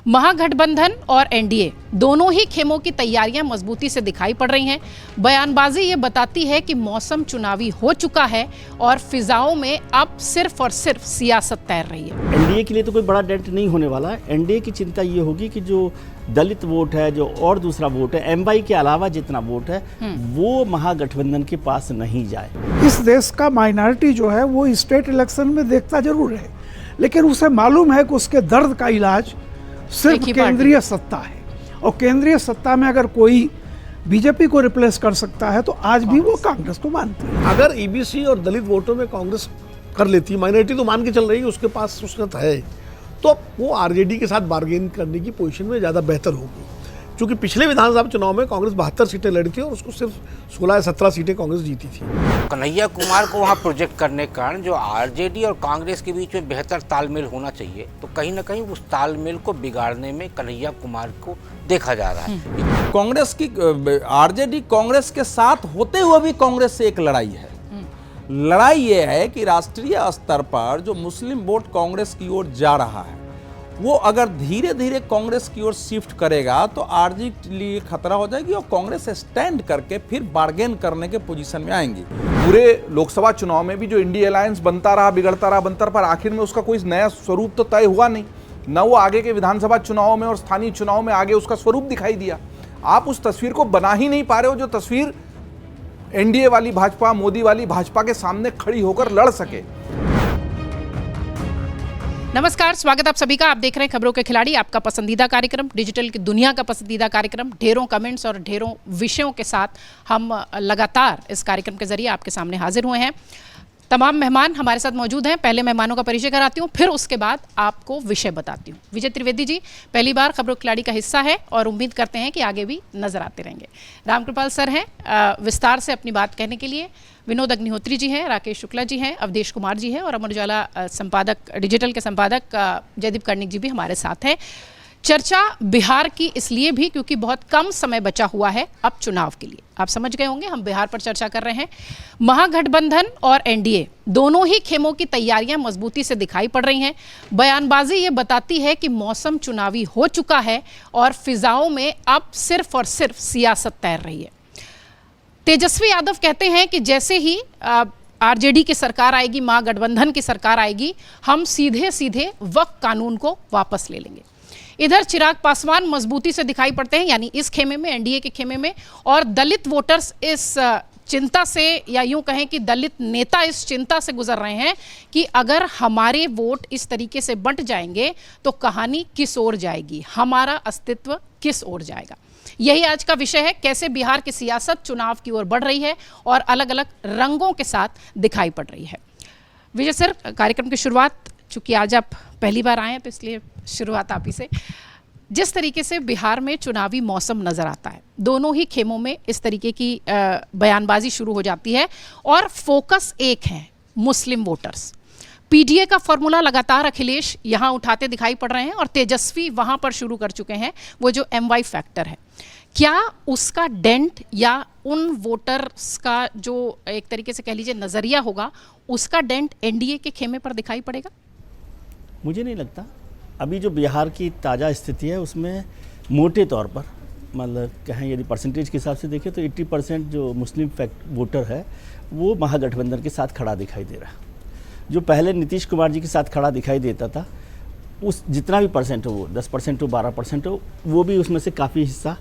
महागठबंधन और एनडीए दोनों ही खेमों की तैयारियां मजबूती से दिखाई पड़ रही हैं। बयानबाजी ये बताती है कि मौसम चुनावी हो चुका है और फिजाओं में अब सिर्फ और सिर्फ सियासत तैर रही है। एनडीए के लिए तो कोई बड़ा डेंट नहीं होने वाला है। एनडीए की चिंता ये होगी कि जो दलित वोट है, जो और दूसरा वोट है, एमवाई के अलावा जितना वोट है वो महागठबंधन के पास नहीं जाए। इस देश का माइनॉरिटी जो है वो स्टेट इलेक्शन में देखता जरूर है, लेकिन उसे मालूम है कि उसके दर्द का इलाज सिर्फ केंद्रीय सत्ता है, और केंद्रीय सत्ता में अगर कोई बीजेपी को रिप्लेस कर सकता है तो आज भी वो कांग्रेस को मानती है। अगर ईबीसी और दलित वोटों में कांग्रेस कर लेती, माइनॉरिटी तो मान के चल रही है उसके पास उसका है, तो वो आरजेडी के साथ बार्गेन करने की पोजीशन में ज़्यादा बेहतर होगी। क्योंकि पिछले विधानसभा चुनाव में कांग्रेस 72 सीटें लड़ी थी और उसको सिर्फ 16 या 17 सीटें कांग्रेस जीती थी। कन्हैया कुमार को वहाँ प्रोजेक्ट करने के कारण जो आरजेडी और कांग्रेस के बीच में बेहतर तालमेल होना चाहिए, तो कहीं ना कहीं उस तालमेल को बिगाड़ने में कन्हैया कुमार को देखा जा रहा है। कांग्रेस की आरजेडी कांग्रेस के साथ होते हुए भी कांग्रेस से एक लड़ाई है। लड़ाई यह है कि राष्ट्रीय स्तर पर जो मुस्लिम वोट कांग्रेस की ओर जा रहा है, वो अगर धीरे धीरे कांग्रेस की ओर शिफ्ट करेगा तो आरजेडी के लिए खतरा हो जाएगी और कांग्रेस स्टैंड करके फिर बार्गेन करने के पोजीशन में आएंगी। पूरे लोकसभा चुनाव में भी जो इंडिया अलायंस बनता रहा, बिगड़ता रहा, बनता रहा, पर आखिर में उसका कोई नया स्वरूप तो तय हुआ नहीं। न वो आगे के विधानसभा चुनाव में और स्थानीय चुनाव में आगे उसका स्वरूप दिखाई दिया। आप उस तस्वीर को बना ही नहीं पा रहे हो जो तस्वीर एनडीए वाली भाजपा, मोदी वाली भाजपा के सामने खड़ी होकर लड़ सके। नमस्कार, स्वागत आप सभी का। आप देख रहे हैं खबरों के खिलाड़ी, आपका पसंदीदा कार्यक्रम, डिजिटल की दुनिया का पसंदीदा कार्यक्रम। ढेरों कमेंट्स और ढेरों विषयों के साथ हम लगातार इस कार्यक्रम के जरिए आपके सामने हाजिर हुए हैं। तमाम मेहमान हमारे साथ मौजूद हैं। पहले मेहमानों का परिचय कराती हूँ, फिर उसके बाद आपको विषय बताती हूँ। विजय त्रिवेदी जी पहली बार खबरों के खिलाड़ी का हिस्सा है और उम्मीद करते हैं कि आगे भी नजर आते रहेंगे। रामकृपाल सर हैं विस्तार से अपनी बात कहने के लिए। विनोद अग्निहोत्री जी हैं, राकेश शुक्ला जी हैं, अवधेश कुमार जी हैं और अमर उजाला संपादक, डिजिटल के संपादक जयदीप कर्णिक जी भी हमारे साथ हैं। चर्चा बिहार की इसलिए भी क्योंकि बहुत कम समय बचा हुआ है अब चुनाव के लिए। आप समझ गए होंगे हम बिहार पर चर्चा कर रहे हैं। महागठबंधन और एनडीए दोनों ही खेमों की तैयारियां मजबूती से दिखाई पड़ रही हैं। बयानबाजी ये बताती है कि मौसम चुनावी हो चुका है और फिजाओं में अब सिर्फ और सिर्फ सियासत तैर रही है। तेजस्वी यादव कहते हैं कि जैसे ही आरजेडी की सरकार आएगी, महागठबंधन की सरकार आएगी, हम सीधे सीधे वक्फ कानून को वापस ले लेंगे। इधर चिराग पासवान मजबूती से दिखाई पड़ते हैं, यानी इस खेमे में, एनडीए के खेमे में, और दलित वोटर्स इस चिंता से, या यूं कहें कि दलित नेता इस चिंता से गुजर रहे हैं कि अगर हमारे वोट इस तरीके से बंट जाएंगे तो कहानी किस ओर जाएगी, हमारा अस्तित्व किस ओर जाएगा। यही आज का विषय है, कैसे बिहार की सियासत चुनाव की ओर बढ़ रही है और अलग अलग रंगों के साथ दिखाई पड़ रही है। विजय सर, कार्यक्रम की शुरुआत, चूंकि आज आप पहली बार आए हैं तो इसलिए शुरुआत आप ही से। जिस तरीके से बिहार में चुनावी मौसम नजर आता है, दोनों ही खेमों में इस तरीके की बयानबाजी शुरू हो जाती है और फोकस एक है, मुस्लिम वोटर्स। पीडीए का फॉर्मूला लगातार अखिलेश यहाँ उठाते दिखाई पड़ रहे हैं और तेजस्वी वहाँ पर शुरू कर चुके हैं, वो जो एमवाई फैक्टर है। क्या उसका डेंट या उन वोटर्स का जो एक तरीके से कह लीजिए नज़रिया होगा, उसका डेंट एनडीए के खेमे पर दिखाई पड़ेगा? मुझे नहीं लगता। अभी जो बिहार की ताज़ा स्थिति है उसमें मोटे तौर पर, मतलब कहें यदि परसेंटेज के हिसाब से देखें तो 80% जो मुस्लिम वोटर है वो महागठबंधन के साथ खड़ा दिखाई दे रहा है। जो पहले नीतीश कुमार जी के साथ खड़ा दिखाई देता था, उस जितना भी परसेंट हो, वो 10% हो, 12% हो, वो भी उसमें से काफ़ी हिस्सा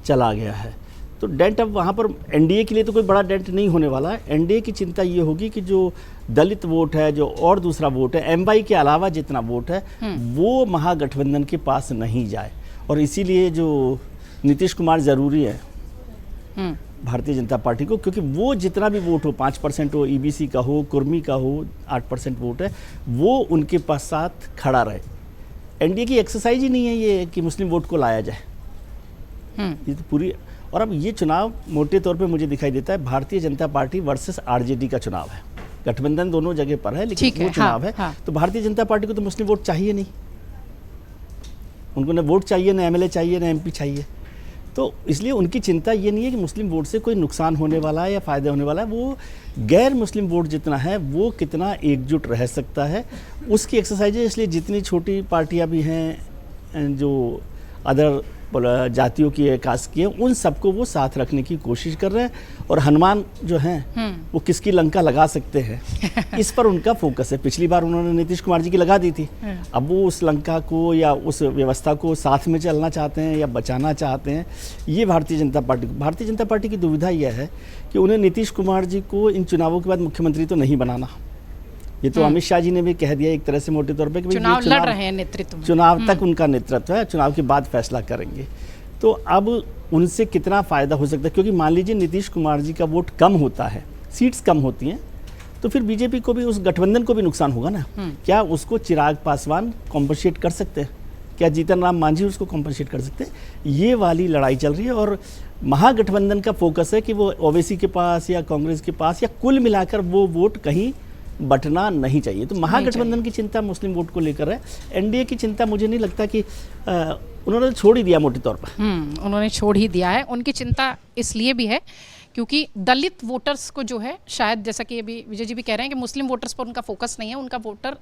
चला गया है। तो डेंट अब वहाँ पर एनडीए के लिए तो कोई बड़ा डेंट नहीं होने वाला है। एनडीए की चिंता ये होगी कि जो दलित वोट है, जो और दूसरा वोट है, एमवाई के अलावा जितना वोट है वो महागठबंधन के पास नहीं जाए, और इसीलिए जो नीतीश कुमार ज़रूरी है भारतीय जनता पार्टी को, क्योंकि वो जितना भी वोट हो, 5% हो, ईबीसी का हो, कुर्मी का हो, 8% वोट है, वो उनके पास साथ खड़ा रहे। एनडीए की एक्सरसाइज ही नहीं है ये कि मुस्लिम वोट को लाया जाए, ये तो पूरी। और अब ये चुनाव मोटे तौर पे मुझे दिखाई देता है Bharatiya Janata party versus RJD का चुनाव है। गठबंधन दोनों जगह पर है, लेकिन वो चुनाव है। तो भारतीय जनता पार्टी को तो मुस्लिम वोट चाहिए नहीं, उनको न वोट चाहिए, न एमएलए चाहिए, न एमपी चाहिए। तो इसलिए उनकी चिंता ये नहीं है कि मुस्लिम वोट से कोई नुकसान होने वाला है या फ़ायदा होने वाला है। वो गैर मुस्लिम वोट जितना है वो कितना एकजुट रह सकता है, उसकी एक्सरसाइज है। इसलिए जितनी छोटी पार्टियां भी हैं जो अदर जातियों की कास्ट की है, उन सबको वो साथ रखने की कोशिश कर रहे हैं। और हनुमान जो हैं वो किसकी लंका लगा सकते हैं इस पर उनका फोकस है। पिछली बार उन्होंने नीतीश कुमार जी की लगा दी थी, अब वो उस लंका को या उस व्यवस्था को साथ में चलना चाहते हैं या बचाना चाहते हैं। ये भारतीय जनता पार्टी की दुविधा यह है कि उन्हें नीतीश कुमार जी को इन चुनावों के बाद मुख्यमंत्री तो नहीं बनाना। ये तो अमित शाह जी ने भी कह दिया एक तरह से मोटे तौर पे कि चुनाव लड़ रहे हैं नेतृत्व में, चुनाव तक उनका नेतृत्व है, चुनाव के बाद फैसला करेंगे। तो अब उनसे कितना फायदा हो सकता है, क्योंकि मान लीजिए नीतीश कुमार जी का वोट कम होता है, सीट्स कम होती हैं, तो फिर बीजेपी को भी, उस गठबंधन को भी नुकसान होगा ना। क्या उसको चिराग पासवान कॉम्पनसेट कर सकते हैं? क्या जीतन राम मांझी उसको कॉम्पनसेट कर सकते हैं? ये वाली लड़ाई चल रही है। और महागठबंधन का फोकस है कि वो ओवैसी के पास या कांग्रेस के पास या कुल मिलाकर वो वोट कहीं बटना नहीं चाहिए। तो महागठबंधन की चिंता मुस्लिम वोट को लेकर है। एनडीए की चिंता मुझे नहीं लगता कि उन्होंने छोड़ ही दिया मोटे तौर पर। उन्होंने छोड़ ही दिया है। उनकी चिंता इसलिए भी है क्योंकि दलित वोटर्स को जो है, शायद जैसा कि अभी विजय जी भी कह रहे हैं कि मुस्लिम वोटर्स पर उनका फोकस नहीं है, उनका वोटर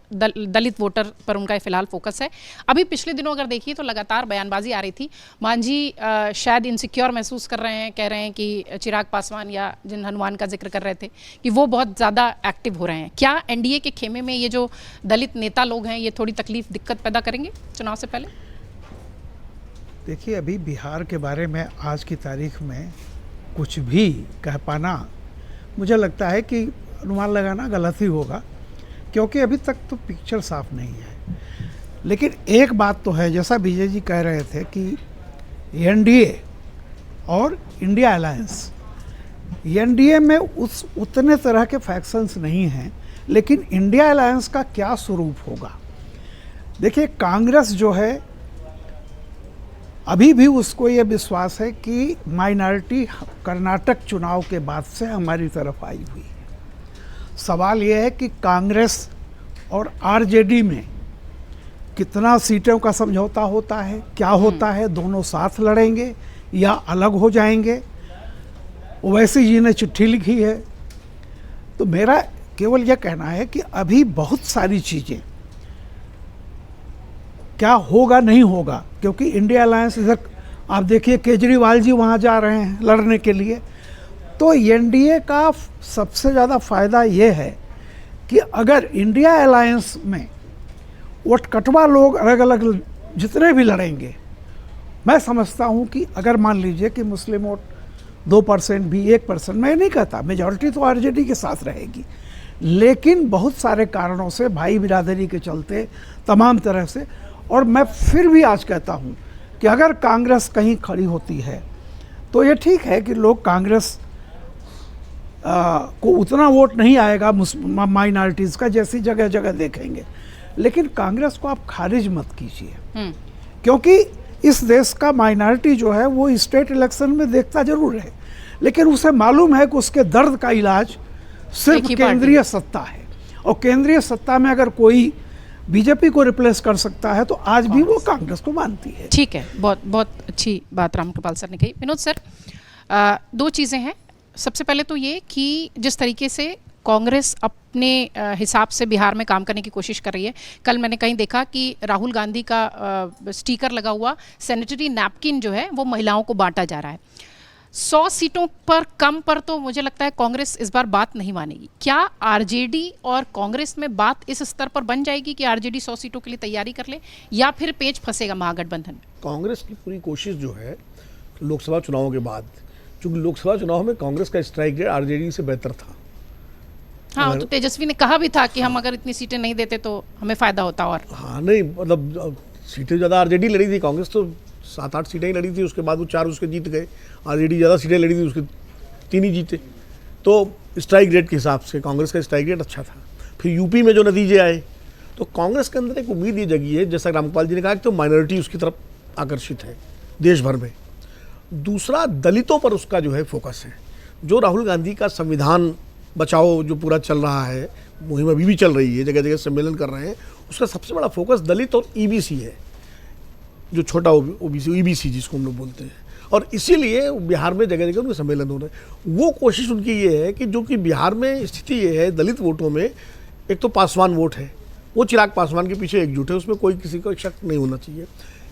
दलित वोटर पर उनका फिलहाल फोकस है। अभी पिछले दिनों अगर देखिए तो लगातार बयानबाजी आ रही थी। मांझी शायद इनसिक्योर महसूस कर रहे हैं, कह रहे हैं कि चिराग पासवान या जिन हनुमान का जिक्र कर रहे थे कि वो बहुत ज़्यादा एक्टिव हो रहे हैं। क्या एनडीए के खेमे में ये जो दलित नेता लोग हैं ये थोड़ी तकलीफ दिक्कत पैदा करेंगे चुनाव से पहले? देखिए, अभी बिहार के बारे में आज की तारीख में कुछ भी कह पाना मुझे लगता है कि अनुमान लगाना गलत ही होगा, क्योंकि अभी तक तो पिक्चर साफ नहीं है। लेकिन एक बात तो है, जैसा विजय जी कह रहे थे कि एनडीए और इंडिया अलायंस, एनडीए में उतने तरह के फैक्शंस नहीं हैं, लेकिन इंडिया अलायंस का क्या स्वरूप होगा? देखिए, कांग्रेस जो है अभी भी उसको ये विश्वास है कि माइनॉरिटी कर्नाटक चुनाव के बाद से हमारी तरफ आई हुई है। सवाल ये है कि कांग्रेस और आरजेडी में कितना सीटों का समझौता होता है, क्या होता है, दोनों साथ लड़ेंगे या अलग हो जाएंगे? ओवैसी जी ने चिट्ठी लिखी है। तो मेरा केवल यह कहना है कि अभी बहुत सारी चीज़ें, क्या होगा नहीं होगा, क्योंकि इंडिया अलायंस, इधर आप देखिए केजरीवाल जी वहाँ जा रहे हैं लड़ने के लिए। तो एनडीए का सबसे ज़्यादा फायदा ये है कि अगर इंडिया अलायंस में वोटकटवा लोग अलग अलग जितने भी लड़ेंगे, मैं समझता हूँ कि अगर मान लीजिए कि मुस्लिम वोट 2% भी 1%, मैं नहीं कहता, मेजॉरिटी तो आरजेडी के साथ रहेगी, लेकिन बहुत सारे कारणों से, भाई बिरादरी के चलते, तमाम तरह से, और मैं फिर भी आज कहता हूं कि अगर कांग्रेस कहीं खड़ी होती है तो ये ठीक है कि लोग कांग्रेस को उतना वोट नहीं आएगा माइनॉरिटीज़ का, जैसी जगह जगह देखेंगे, लेकिन कांग्रेस को आप खारिज मत कीजिए, क्योंकि इस देश का माइनॉरिटी जो है वो स्टेट इलेक्शन में देखता जरूर है, लेकिन उसे मालूम है कि उसके दर्द का इलाज सिर्फ केंद्रीय सत्ता है। और केंद्रीय सत्ता में अगर कोई बीजेपी को रिप्लेस कर सकता है तो आज भी वो कांग्रेस को मानती है। ठीक है, बहुत बहुत अच्छी बात रामकृपाल सर ने कही। विनोद सर, दो चीज़ें हैं। सबसे पहले तो ये कि जिस तरीके से कांग्रेस अपने हिसाब से बिहार में काम करने की कोशिश कर रही है, कल मैंने कहीं देखा कि राहुल गांधी का स्टिकर लगा हुआ सैनिटरी नैपकिन जो है वो महिलाओं को बांटा जा रहा है। 100 सीटों पर कम पर तो मुझे लगता है कांग्रेस इस बार बात नहीं मानेगी। क्या आरजेडी और कांग्रेस में बात इस स्तर पर बन जाएगी कि आरजेडी 100 सीटों के लिए तैयारी कर ले, या फिर पेच फंसेगा महागठबंधन में? कांग्रेस की पूरी कोशिश जो है लोकसभा चुनावों के बाद, चूंकि लोकसभा चुनाव में कांग्रेस का स्ट्राइक रेट आरजेडी से बेहतर था। हाँ, तो तेजस्वी ने कहा भी था कि हम अगर इतनी सीटें नहीं देते तो हमें फायदा होता। और हाँ, नहीं मतलब सीटें ज़्यादा आरजेडी लड़ी थी, कांग्रेस तो 7-8 सीटें ही लड़ी थी, उसके बाद वो 4 उसके जीत गए। आरजेडी ज़्यादा सीटें लड़ी थी, उसके 3 ही जीते। तो स्ट्राइक रेट के हिसाब से कांग्रेस का स्ट्राइक रेट अच्छा था। फिर यूपी में जो नतीजे आए तो कांग्रेस के अंदर एक उम्मीद ये जगी है, जैसा रामपाल जी ने कहा कि तो माइनॉरिटी उसकी तरफ आकर्षित है देश भर में। दूसरा, दलितों पर उसका जो है फोकस है। जो राहुल गांधी का संविधान बचाओ जो पूरा चल रहा है, मुहिम अभी भी चल रही है, जगह जगह सम्मेलन कर रहे हैं, उसका सबसे बड़ा फोकस दलित और ईबीसी है, जो छोटा ओबीसी ईबीसी जिसको हम लोग बोलते हैं। और इसीलिए बिहार में जगह जगह उनके सम्मेलन हो रहे हैं। वो कोशिश उनकी ये है कि जो कि बिहार में स्थिति ये है, दलित वोटों में एक तो पासवान वोट है, वो चिराग पासवान के पीछे एकजुट है, उसमें कोई किसी को शक नहीं होना चाहिए।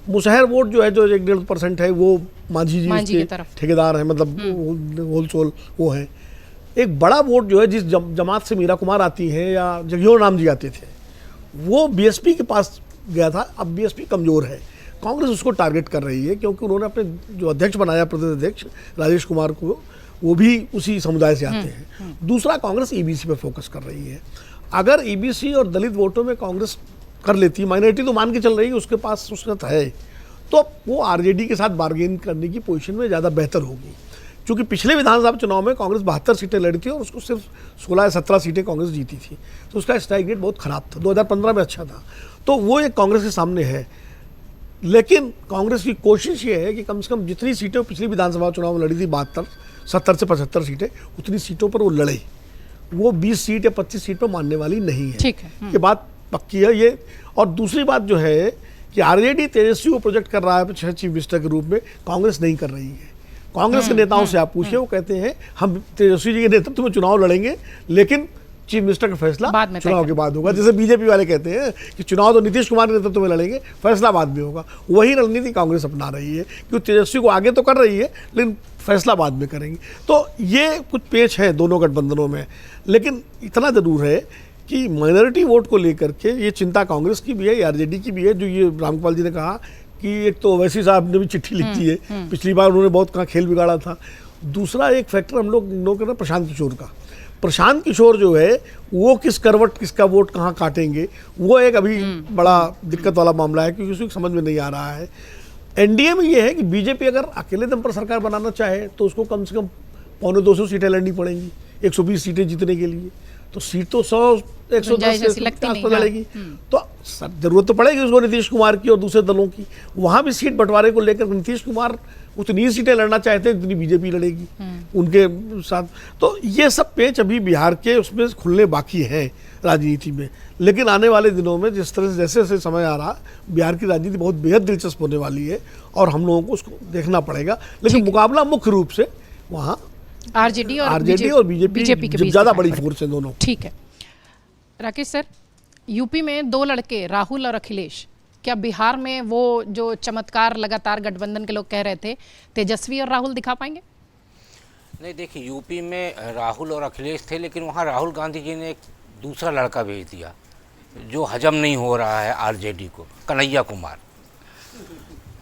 मुसहर वोट जो है, जो 1-1.5% है, वो मांझी जी मांझी की उसके तरफ। ठेकेदार हैं, मतलब होलसोल वो हैं। एक बड़ा वोट जो है, जिस जमात से मीरा कुमार आती हैं या जगजीवन राम जी आते थे, वो बीएसपी के पास गया था। अब बीएसपी कमज़ोर है, कांग्रेस उसको टारगेट कर रही है, क्योंकि उन्होंने अपने जो अध्यक्ष बनाया, प्रदेश अध्यक्ष राजेश कुमार को, वो भी उसी समुदाय से आते हैं। दूसरा, कांग्रेस ईबीसी पे फोकस कर रही है। अगर ईबीसी और दलित वोटों में कांग्रेस कर लेती, माइनॉरिटी तो मान के चल रही है, उसके पास उसका है, तो वो आरजेडी के साथ बार्गेन करने की पोजीशन में ज़्यादा बेहतर होगी। क्योंकि पिछले विधानसभा चुनाव में कांग्रेस 72 सीटें लड़ी थी और उसको सिर्फ 16 या 17 सीटें कांग्रेस जीती थी, तो उसका स्ट्राइक रेट बहुत खराब था। 2015 में अच्छा था, तो वो एक कांग्रेस के सामने है। लेकिन कांग्रेस की कोशिश ये है कि कम से कम जितनी सीटें पिछली विधानसभा चुनाव में लड़ी थी, 72, 70 से 75 सीटें, उतनी सीटों पर वो लड़े। वो 20 सीट या 25 सीट पर मानने वाली नहीं है। ठीक है। ये बात पक्की है ये। और दूसरी बात जो है कि आरजेडी तेजस्वी को प्रोजेक्ट कर रहा है चीफ मिनिस्टर के रूप में, कांग्रेस नहीं कर रही है। कांग्रेस के नेताओं से आप पूछिए, वो कहते हैं हम तेजस्वी जी के नेतृत्व में चुनाव लड़ेंगे, लेकिन चीफ मिनिस्टर का फैसला बाद में चुनाव के बाद होगा। जैसे बीजेपी वाले कहते हैं कि चुनाव तो नीतीश कुमार के नेतृत्व में लड़ेंगे, फैसला बाद में होगा। वही रणनीति कांग्रेस अपना रही है, क्योंकि तेजस्वी को आगे तो कर रही है, लेकिन फैसला बाद में करेंगे। तो ये कुछ पेच है दोनों गठबंधनों में। लेकिन इतना जरूर है कि माइनॉरिटी वोट को लेकर के ये चिंता कांग्रेस की भी है, आरजेडी की भी है। जो ये रामपाल जी ने कहा कि एक तो ओवैसी साहब ने भी चिट्ठी लिख दी है, पिछली बार उन्होंने बहुत कहाँ खेल बिगाड़ा था। दूसरा एक फैक्टर हम लोग इग्नोर कर रहे हैं, प्रशांत किशोर का। प्रशांत किशोर जो है, वो किस करवट किसका वोट कहाँ काटेंगे, वो एक अभी बड़ा दिक्कत वाला मामला है, क्योंकि उसको समझ में नहीं आ रहा है। एनडीए में ये है कि बीजेपी अगर अकेले दम पर सरकार बनाना चाहे तो उसको कम से कम 125 सीटें लड़नी पड़ेंगी 120 सीटें जीतने के लिए। तो सीट तो 100-110 लगती नहीं, लड़ेगी। तो जरूरत तो पड़ेगी उसको नीतीश कुमार की और दूसरे दलों की। वहाँ भी सीट बंटवारे को लेकर नीतीश कुमार उतनी सीटें लड़ना चाहते हैं जितनी बीजेपी लड़ेगी उनके साथ। तो ये सब पेच अभी बिहार के उसमें खुलने बाकी हैं राजनीति में। लेकिन आने वाले दिनों में जिस तरह से जैसे जैसे समय आ रहा, बिहार की राजनीति बहुत बेहद दिलचस्प होने वाली है और हम लोगों को उसको देखना पड़ेगा। लेकिन मुकाबला मुख्य रूप से वहाँ आरजेडी और बीजेपी के की बीच ज़्यादा दिखाई बड़ी पड़े। फोर्स है दोनों। ठीक है राकेश सर, यूपी में 2 लड़के राहुल और अखिलेश, क्या बिहार में वो जो चमत्कार लगातार गठबंधन के लोग कह रहे थे, तेजस्वी और राहुल दिखा पाएंगे? नहीं, देखिए, यूपी में राहुल और अखिलेश थे, लेकिन वहाँ राहुल गांधी जी ने एक दूसरा लड़का भेज दिया जो हजम नहीं हो रहा है आरजेडी को, कन्हैया कुमार।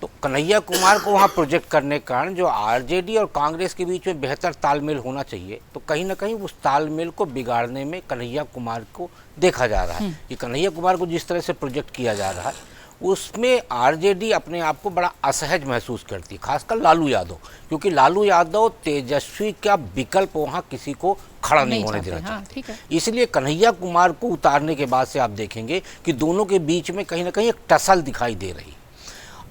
तो कन्हैया कुमार को वहाँ प्रोजेक्ट करने के कारण जो आरजेडी और कांग्रेस के बीच में बेहतर तालमेल होना चाहिए, तो कहीं ना कहीं उस तालमेल को बिगाड़ने में कन्हैया कुमार को देखा जा रहा है। कि कन्हैया कुमार को जिस तरह से प्रोजेक्ट किया जा रहा है, उसमें आरजेडी अपने आप को बड़ा असहज महसूस करती है, खासकर लालू यादव, क्योंकि लालू यादव तेजस्वी का विकल्प वहाँ किसी को खड़ा नहीं होने देना चाहते। ठीक है। इसलिए कन्हैया कुमार को उतारने के बाद से आप देखेंगे कि दोनों के बीच में कहीं ना कहीं एक टसल दिखाई दे रही।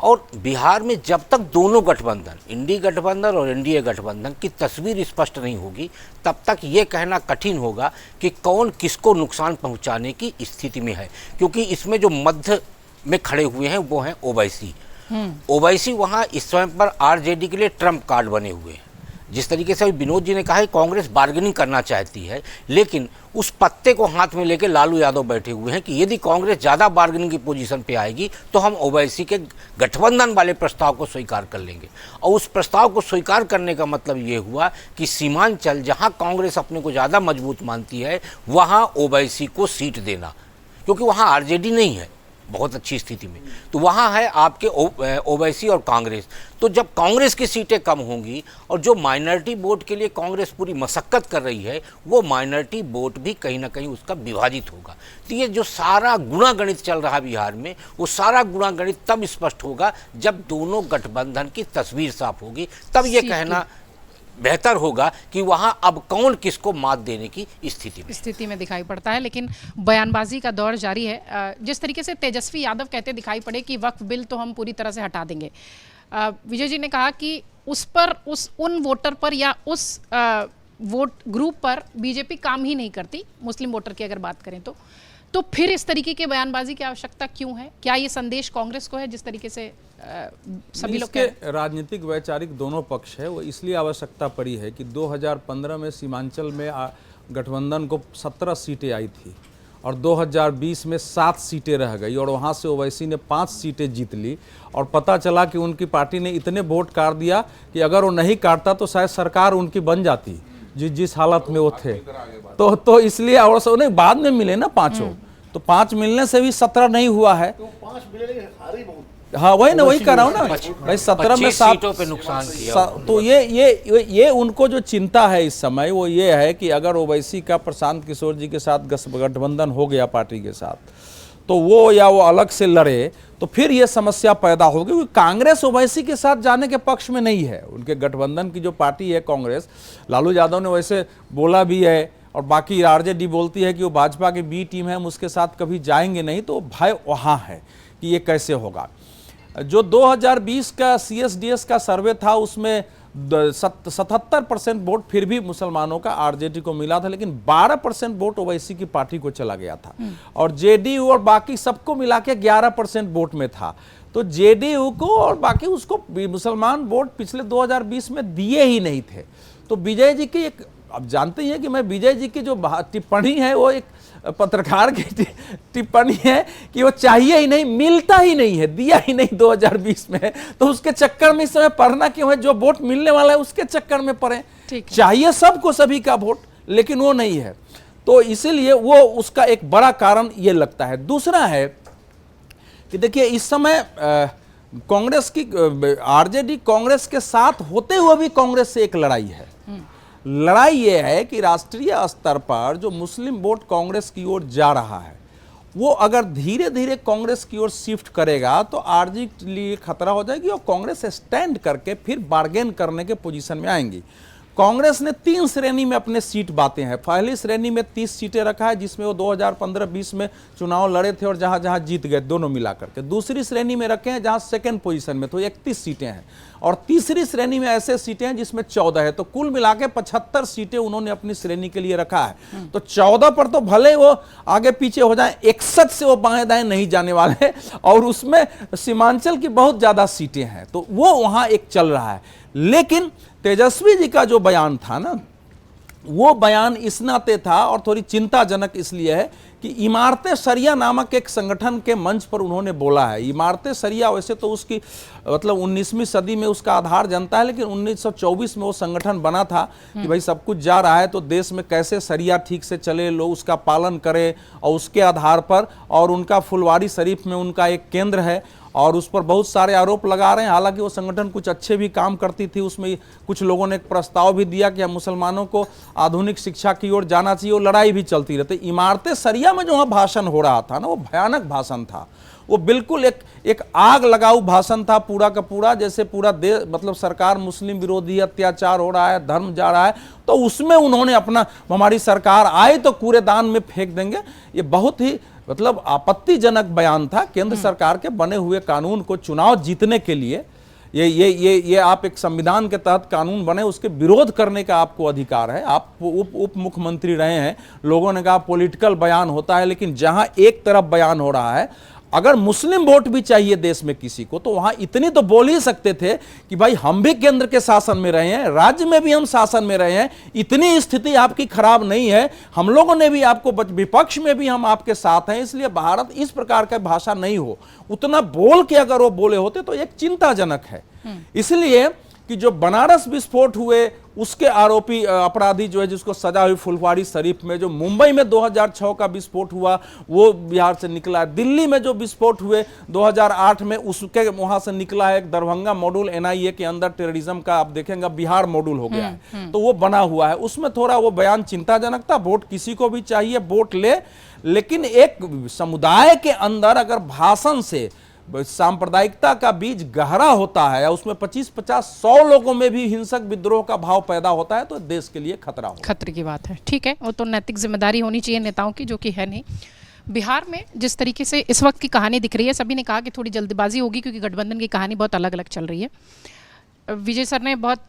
और बिहार में जब तक दोनों गठबंधन, इंडी गठबंधन और एनडीए गठबंधन की तस्वीर स्पष्ट नहीं होगी, तब तक ये कहना कठिन होगा कि कौन किसको नुकसान पहुंचाने की स्थिति में है। क्योंकि इसमें जो मध्य में खड़े हुए हैं वो हैं ओवैसी। ओवैसी वहाँ इस समय पर आरजेडी के लिए ट्रम्प कार्ड बने हुए हैं। जिस तरीके से अभी विनोद जी ने कहा है, कांग्रेस बार्गेनिंग करना चाहती है, लेकिन उस पत्ते को हाथ में लेकर लालू यादव बैठे हुए हैं कि यदि कांग्रेस ज़्यादा बार्गेनिंग की पोजीशन पे आएगी तो हम ओवैसी के गठबंधन वाले प्रस्ताव को स्वीकार कर लेंगे। और उस प्रस्ताव को स्वीकार करने का मतलब ये हुआ कि सीमांचल, जहाँ कांग्रेस अपने को ज़्यादा मजबूत मानती है, वहाँ ओवैसी को सीट देना, क्योंकि वहाँ आरजेडी नहीं है बहुत अच्छी स्थिति में, तो वहाँ है आपके ओवैसी और कांग्रेस। तो जब कांग्रेस की सीटें कम होंगी और जो माइनॉरिटी वोट के लिए कांग्रेस पूरी मशक्कत कर रही है, वो माइनॉरिटी वोट भी कहीं ना कहीं उसका विभाजित होगा। तो ये जो सारा गुणागणित चल रहा है बिहार में, वो सारा गुणागणित तब स्पष्ट होगा जब दोनों गठबंधन की तस्वीर साफ होगी। तब ये कहना बेहतर होगा कि वहां अब कौन किसको मात देने की स्थिति में दिखाई पड़ता है। लेकिन बयानबाजी का दौर जारी है। जिस तरीके से तेजस्वी यादव कहते दिखाई पड़े कि वक्फ बिल तो हम पूरी तरह से हटा देंगे, विजय जी ने कहा कि उस पर, उन वोटर पर या उस वोट ग्रुप पर बीजेपी काम ही नहीं करती, मुस्लिम वोटर की अगर बात करें तो फिर इस तरीके के बयानबाजी की आवश्यकता क्यों है? क्या ये संदेश कांग्रेस को है जिस तरीके से सभी लोग के राजनीतिक वैचारिक दोनों पक्ष है, वो इसलिए आवश्यकता पड़ी है कि 2015 में सीमांचल में गठबंधन को 17 सीटें आई थी और 2020 में 7 सीटें रह गई और वहाँ से ओवैसी ने 5 सीटें जीत ली और पता चला कि उनकी पार्टी ने इतने वोट काट दिया कि अगर वो नहीं काटता तो शायद सरकार उनकी बन जाती जिस हालत में वो थे। तो इसलिए और उन्हें बाद में मिले ना पाँचों, तो 5 मिलने से भी 17 नहीं हुआ है। हाँ वही ना, वही कर रहा हूँ ना भाई, 17 में 7 सीटों पे नुकसान किया। तो ये उनको जो चिंता है इस समय वो ये है कि अगर ओवैसी का प्रशांत किशोर जी के साथ गठबंधन हो गया पार्टी के साथ, तो वो या वो अलग से लड़े तो फिर ये समस्या पैदा होगी, क्योंकि कांग्रेस ओवैसी के साथ जाने के पक्ष में नहीं है। उनके गठबंधन की जो पार्टी है कांग्रेस, लालू यादव ने वैसे बोला भी है और बाकी आरजेडी बोलती है कि वो भाजपा की बी टीम है, हम उसके साथ कभी जाएंगे नहीं। तो भय वहाँ है कि ये कैसे होगा। जो 2020 का CSDS का सर्वे था उसमें 77% वोट फिर भी मुसलमानों का आरजेडी को मिला था, लेकिन 12% वोट ओवैसी की पार्टी को चला गया था और जेडीयू और बाकी सबको मिला के 11% वोट में था। तो जेडीयू को और बाकी उसको मुसलमान वोट पिछले 2020 में दिए ही नहीं थे। तो विजय जी की एक, अब जानते हैं कि मैं विजय जी की जो टिप्पणी है वो एक पत्रकार की टिप्पणी है कि वो चाहिए ही नहीं, मिलता ही नहीं है, दिया ही नहीं 2020 में, तो उसके चक्कर में इस समय पढ़ना क्यों है? जो वोट मिलने वाला है उसके चक्कर में पड़े। चाहिए सबको सभी का वोट, लेकिन वो नहीं है। तो इसीलिए वो उसका एक बड़ा कारण ये लगता है। दूसरा है कि देखिए इस समय कांग्रेस की आरजेडी कांग्रेस के साथ होते हुए भी कांग्रेस से एक लड़ाई है। लड़ाई यह है कि राष्ट्रीय स्तर पर जो मुस्लिम वोट कांग्रेस की ओर जा रहा है, वो अगर धीरे धीरे कांग्रेस की ओर शिफ्ट करेगा तो आरजेडी के लिए खतरा हो जाएगी और कांग्रेस स्टैंड करके फिर बार्गेन करने के पोजीशन में आएंगी। कांग्रेस ने 3 श्रेणी में अपने सीट बांटे हैं। पहली श्रेणी में 30 सीटें रखा है, जिसमें वो 2015-20 में चुनाव लड़े थे और जहां जहां जीत गए दोनों मिला करके। दूसरी श्रेणी में रखे हैं जहां सेकंड पोजीशन में, तो 31 सीटें हैं। और तीसरी श्रेणी में ऐसे सीटें हैं जिसमें 14 है, तो कुल मिला के 75 सीटें उन्होंने अपनी श्रेणी के लिए रखा है। तो 14 पर तो भले वो आगे पीछे हो जाए, 61 से वो बाएं दाएं नहीं जाने वाले और उसमें सीमांचल की बहुत ज्यादा सीटें हैं, तो वो वहां एक चल रहा है। लेकिन तेजस्वी जी का जो बयान था ना, वो बयान इस नाते था और थोड़ी चिंताजनक इसलिए है कि इमारते सरिया नामक एक संगठन के मंच पर उन्होंने बोला है। इमारते सरिया वैसे तो उसकी मतलब 19वीं सदी में उसका आधार जनता है, लेकिन 1924 में वो संगठन बना था कि भाई सब कुछ जा रहा है तो देश में कैसे सरिया ठीक से चले, लोग उसका पालन करें, और उसके आधार पर, और उनका फुलवारी शरीफ में उनका एक केंद्र है और उस पर बहुत सारे आरोप लगा रहे हैं। हालांकि वो संगठन कुछ अच्छे भी काम करती थी, उसमें कुछ लोगों ने एक प्रस्ताव भी दिया कि हम मुसलमानों को आधुनिक शिक्षा की ओर जाना चाहिए, वो लड़ाई भी चलती रहती। इमारतें सरिया में जो वहाँ भाषण हो रहा था ना, वो भयानक भाषण था। वो बिल्कुल एक आग लगाऊ भाषण था पूरा का पूरा, जैसे पूरा देश मतलब सरकार मुस्लिम विरोधी, अत्याचार हो रहा है, धर्म जा रहा है, तो उसमें उन्होंने अपना हमारी सरकार आए तो कूड़ेदान में फेंक देंगे। ये बहुत ही मतलब आपत्तिजनक बयान था। केंद्र सरकार के बने हुए कानून को चुनाव जीतने के लिए ये आप एक संविधान के तहत कानून बने, उसके विरोध करने का आपको अधिकार है। आप उप मुख्यमंत्री रहे हैं, लोगों ने कहा पॉलिटिकल बयान होता है, लेकिन जहां एक तरफ बयान हो रहा है, अगर मुस्लिम वोट भी चाहिए देश में किसी को, तो वहां इतनी तो बोल ही सकते थे कि भाई हम भी केंद्र के शासन में रहे हैं, राज्य में भी हम शासन में रहे हैं, इतनी स्थिति आपकी खराब नहीं है, हम लोगों ने भी आपको, विपक्ष में भी हम आपके साथ हैं, इसलिए भारत इस प्रकार का भाषा नहीं हो। उतना बोल के अगर वो बोले होते तो एक चिंताजनक है। इसलिए कि जो बनारस विस्फोट हुए उसके आरोपी अपराधी जो है, जिसको सजा हुई फुलवारी शरीफ में, जो मुंबई में 2006 का विस्फोट हुआ वो बिहार से निकला है, दिल्ली में जो विस्फोट हुए 2008 में उसके वहां से निकला है, एक दरभंगा मॉड्यूल NIA के अंदर टेररिज्म का आप देखेंगे बिहार मॉड्यूल हो गया है, तो वो बना हुआ है। उसमें थोड़ा वो बयान चिंताजनक था। वोट किसी को भी चाहिए, वोट ले, लेकिन एक समुदाय के अंदर अगर भाषण से सांप्रदायिकता का बीज गहरा होता है, उसमें 25-50-100 लोगों में भी हिंसक विद्रोह का भाव पैदा होता है, तो देश के लिए खतरा हो, खतरे की बात है। ठीक है, वो तो नैतिक जिम्मेदारी होनी चाहिए नेताओं की, जो कि है नहीं। बिहार में जिस तरीके से इस वक्त की कहानी दिख रही है, सभी ने कहा कि थोड़ी जल्दबाजी होगी क्योंकि गठबंधन की कहानी बहुत अलग अलग चल रही है। विजय सर ने बहुत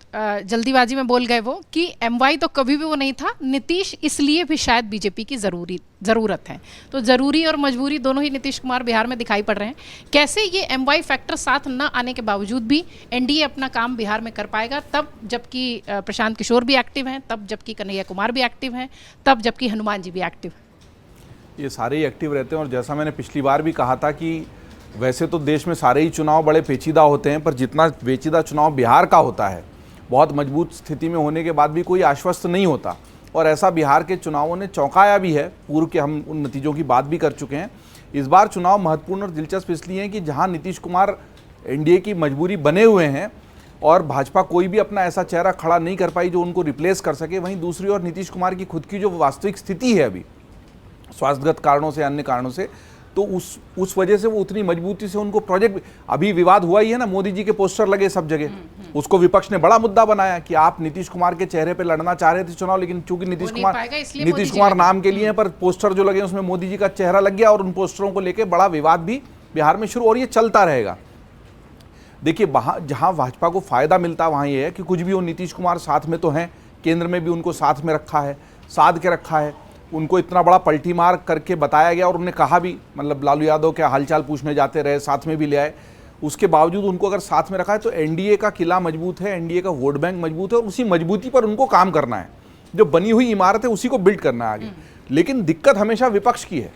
जल्दीबाजी में बोल गए वो कि MY तो कभी भी वो नहीं था, नीतीश इसलिए भी शायद बीजेपी की ज़रूरत है। तो ज़रूरी और मजबूरी दोनों ही नीतीश कुमार बिहार में दिखाई पड़ रहे हैं। कैसे ये MY फैक्टर साथ न आने के बावजूद भी NDA अपना काम बिहार में कर पाएगा, तब जबकि प्रशांत किशोर भी एक्टिव हैं, तब जबकि कन्हैया कुमार भी एक्टिव हैं, तब जबकि हनुमान जी भी एक्टिव हैं। ये सारे ही एक्टिव रहते हैं और जैसा मैंने पिछली बार भी कहा था कि वैसे तो देश में सारे ही चुनाव बड़े पेचीदा होते हैं, पर जितना पेचीदा चुनाव बिहार का होता है, बहुत मजबूत स्थिति में होने के बाद भी कोई आश्वस्त नहीं होता। और ऐसा बिहार के चुनावों ने चौंकाया भी है। पूर्व के हम उन नतीजों की बात भी कर चुके हैं। इस बार चुनाव महत्वपूर्ण और दिलचस्प इसलिए हैं कि जहां नीतीश कुमार एनडीए की मजबूरी बने हुए हैं और भाजपा कोई भी अपना ऐसा चेहरा खड़ा नहीं कर पाई जो उनको रिप्लेस कर सके, वहीं दूसरी ओर नीतीश कुमार की खुद की जो वास्तविक स्थिति है अभी स्वास्थ्यगत कारणों से, अन्य कारणों से, तो उस वजह से वो उतनी मजबूती से उनको प्रोजेक्ट, अभी विवाद हुआ ही है ना, मोदी जी के पोस्टर लगे सब जगह, उसको विपक्ष ने बड़ा मुद्दा बनाया कि आप नीतीश कुमार के चेहरे पे लड़ना चाह रहे थे चुनाव, लेकिन चूंकि नीतीश कुमार नाम के लिए पर पोस्टर जो लगे उसमें मोदी जी का चेहरा लग गया और उन पोस्टरों को लेकर बड़ा विवाद भी बिहार में शुरू, और ये चलता रहेगा। देखिए, जहां भाजपा को फायदा मिलता है वहां ये है कि कुछ भी हो, नीतीश कुमार साथ में तो हैं, केंद्र में भी उनको साथ में रखा है, साध के रखा है, उनको इतना बड़ा पलटी मार करके बताया गया और उन्होंने कहा भी, मतलब लालू यादव के हालचाल पूछने जाते रहे, साथ में भी ले आए, उसके बावजूद उनको अगर साथ में रखा है तो एनडीए का किला मजबूत है, एनडीए का वोट बैंक मजबूत है और उसी मजबूती पर उनको काम करना है। जो बनी हुई इमारत है उसी को बिल्ड करना है आगे। लेकिन दिक्कत हमेशा विपक्ष की है।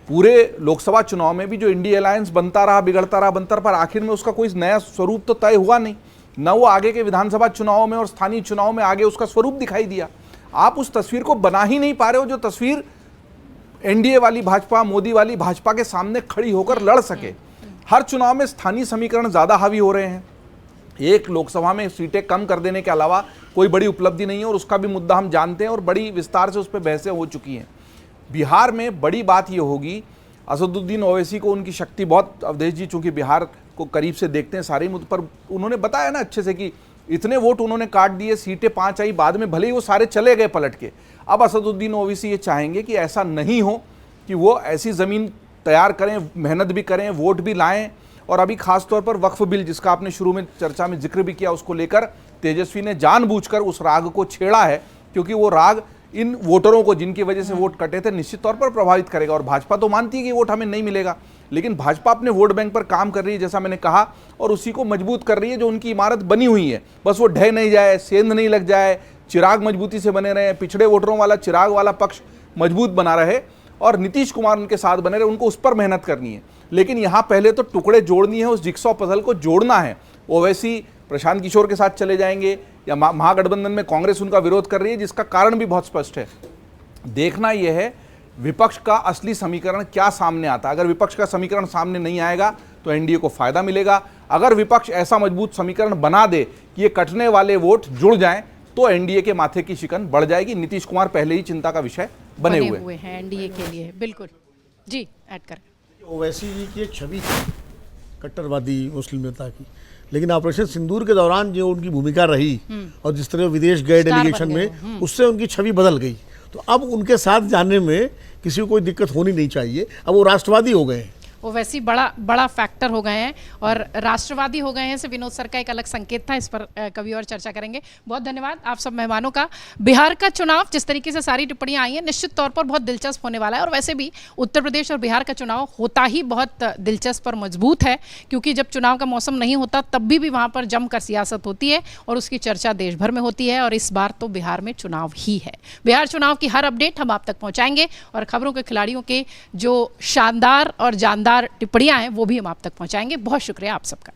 पूरे लोकसभा चुनाव में भी जो इंडिया अलायंस बनता रहा, बिगड़ता रहा, बनता रहा, पर आखिर में उसका कोई नया स्वरूप तो तय हुआ नहीं, न वो आगे के विधानसभा चुनाव में और स्थानीय चुनाव में आगे उसका स्वरूप दिखाई दिया। आप उस तस्वीर को बना ही नहीं पा रहे हो जो तस्वीर एनडीए वाली भाजपा, मोदी वाली भाजपा के सामने खड़ी होकर लड़ सके। हर चुनाव में स्थानीय समीकरण ज्यादा हावी हो रहे हैं। एक लोकसभा में सीटें कम कर देने के अलावा कोई बड़ी उपलब्धि नहीं है और उसका भी मुद्दा हम जानते हैं और बड़ी विस्तार से उस पर बहसें हो चुकी हैं। बिहार में बड़ी बात यह होगी, असदुद्दीन ओवैसी को उनकी शक्ति बहुत, अवधेश जी चूंकि बिहार को करीब से देखते हैं सारे मुद्दे पर, उन्होंने बताया ना अच्छे से कि इतने वोट उन्होंने काट दिए, सीटें 5 आई बाद में, भले ही वो सारे चले गए पलट के। अब असदुद्दीन ओवैसी ये चाहेंगे कि ऐसा नहीं हो, कि वो ऐसी ज़मीन तैयार करें, मेहनत भी करें, वोट भी लाएं। और अभी खास तौर पर वक्फ बिल, जिसका आपने शुरू में चर्चा में जिक्र भी किया, उसको लेकर तेजस्वी ने जानबूझकर उस राग को छेड़ा है, क्योंकि वो राग इन वोटरों को, जिनकी वजह से वोट कटे थे, निश्चित तौर पर प्रभावित करेगा। और भाजपा तो मानती है कि वोट हमें नहीं मिलेगा, लेकिन भाजपा अपने वोट बैंक पर काम कर रही है, जैसा मैंने कहा, और उसी को मजबूत कर रही है। जो उनकी इमारत बनी हुई है, बस वो ढह नहीं जाए, सेंध नहीं लग जाए, चिराग मजबूती से बने रहे, पिछड़े वोटरों वाला चिराग वाला पक्ष मजबूत बना रहे और नीतीश कुमार उनके साथ बने रहे, उनको उस पर मेहनत करनी है। लेकिन यहाँ पहले तो टुकड़े जोड़नी है, उस जिक्सॉ पजल को जोड़ना है। ओवैसी प्रशांत किशोर के साथ चले जाएंगे या महागठबंधन में कांग्रेस उनका विरोध कर रही है, जिसका कारण भी बहुत स्पष्ट है। देखना यह है विपक्ष का असली समीकरण क्या सामने आता है। अगर विपक्ष का समीकरण सामने नहीं आएगा तो एनडीए को फायदा मिलेगा। अगर विपक्ष ऐसा मजबूत समीकरण बना दे कि ये कटने वाले वोट जुड़ जाएं, तो एनडीए के माथे की शिकन बढ़ जाएगी। नीतीश कुमार पहले ही चिंता का विषय बने हुए हैं एनडीए के लिए। बिल्कुल जी, ऐड करें। ओवैसी जी की एक छवि थी कट्टरवादी मुस्लिम नेता की, लेकिन ऑपरेशन सिंदूर के दौरान जो उनकी भूमिका रही और जिस तरह विदेश गए डेलीगेशन में, उससे उनकी छवि बदल गई। तो अब उनके साथ जाने में किसी को कोई दिक्कत होनी नहीं चाहिए। अब वो राष्ट्रवादी हो गए हैं, वो वैसे ही बड़ा फैक्टर हो गए हैं और राष्ट्रवादी हो गए हैं। से विनोद सर का एक अलग संकेत था, इस पर कभी और चर्चा करेंगे। बहुत धन्यवाद आप सब मेहमानों का। बिहार का चुनाव जिस तरीके से सारी टिप्पणियां आई हैं, निश्चित तौर पर बहुत दिलचस्प होने वाला है। और वैसे भी उत्तर प्रदेश और बिहार का चुनाव होता ही बहुत दिलचस्प और मजबूत है, क्योंकि जब चुनाव का मौसम नहीं होता तब भी वहाँ पर जमकर सियासत होती है और उसकी चर्चा देश भर में होती है। और इस बार तो बिहार में चुनाव ही है। बिहार चुनाव की हर अपडेट हम आप तक पहुँचाएंगे और खबरों के खिलाड़ियों के जो शानदार और जानदार टिप्पणियां हैं वो भी हम आप तक पहुंचाएंगे। बहुत शुक्रिया आप सबका।